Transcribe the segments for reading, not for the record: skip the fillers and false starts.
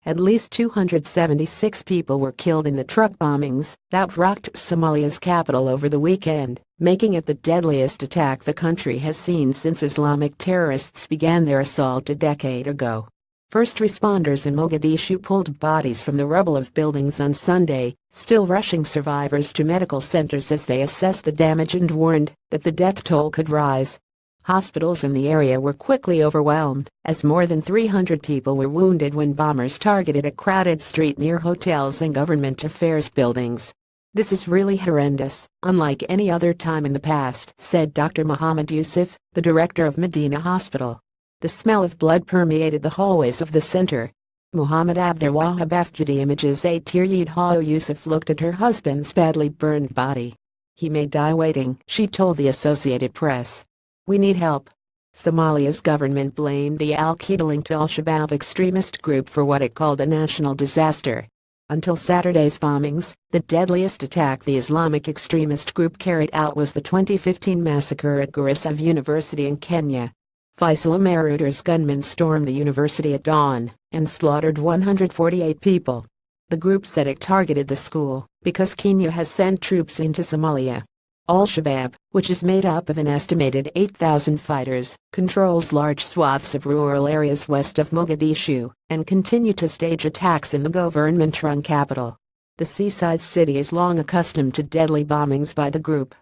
At least 276 people were killed in the truck bombings that rocked Somalia's capital over the weekend, making it the deadliest attack the country has seen since Islamic terrorists began their assault a decade ago. First responders in Mogadishu pulled bodies from the rubble of buildings on Sunday, still rushing survivors to medical centers as they assessed the damage and warned that the death toll could rise. Hospitals in the area were quickly overwhelmed, as more than 300 people were wounded when bombers targeted a crowded street near hotels and government affairs buildings. "This is really horrendous, unlike any other time in the past," said Dr. Muhammad Yusuf, the director of Medina Hospital. The smell of blood permeated the hallways of the center. Muhammad Abdulwahab Afjadi images Atiryid Hao Yusuf looked at her husband's badly burned body. "He may die waiting," she told the Associated Press. "We need help." Somalia's government blamed the Al-Qaeda-linked Al-Shabab extremist group for what it called a national disaster. Until Saturday's bombings, the deadliest attack the Islamic extremist group carried out was the 2015 massacre at Garissa University in Kenya. Faisal Maruders gunmen stormed the university at dawn and slaughtered 148 people. The group said it targeted the school because Kenya has sent troops into Somalia. Al-Shabab, which is made up of an estimated 8,000 fighters, controls large swaths of rural areas west of Mogadishu and continue to stage attacks in the government-run capital. The seaside city is long accustomed to deadly bombings by the group.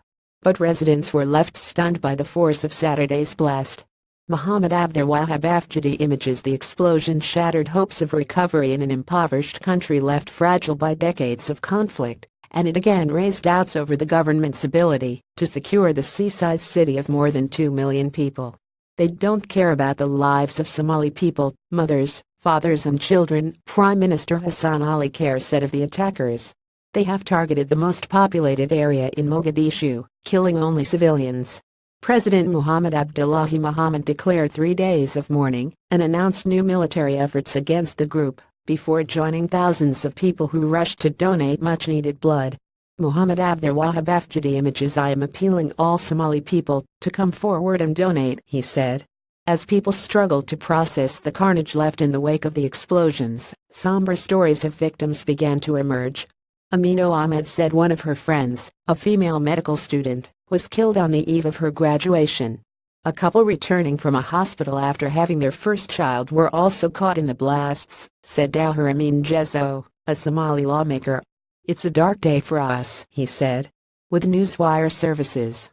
But residents were left stunned by the force of Saturday's blast. Muhammad Abdulwahab Afjadi images the explosion shattered hopes of recovery in an impoverished country left fragile by decades of conflict, and it again raised doubts over the government's ability to secure the seaside city of more than 2 million people. "They don't care about the lives of Somali people, mothers, fathers and children," Prime Minister Hassan Ali Khair said of the attackers. "They have targeted the most populated area in Mogadishu, killing only civilians." President Mohamed Abdullahi Mohamed declared 3 days of mourning and announced new military efforts against the group, before joining thousands of people who rushed to donate much-needed blood. Muhammad Abdulwahab Afjadi images "I am appealing all Somali people to come forward and donate," he said. As people struggled to process the carnage left in the wake of the explosions, somber stories of victims began to emerge. Amino Ahmed said one of her friends, a female medical student, was killed on the eve of her graduation. A couple returning from a hospital after having their first child were also caught in the blasts, said Dawher Amin Jezo, a Somali lawmaker. "It's a dark day for us," he said. With Newswire services,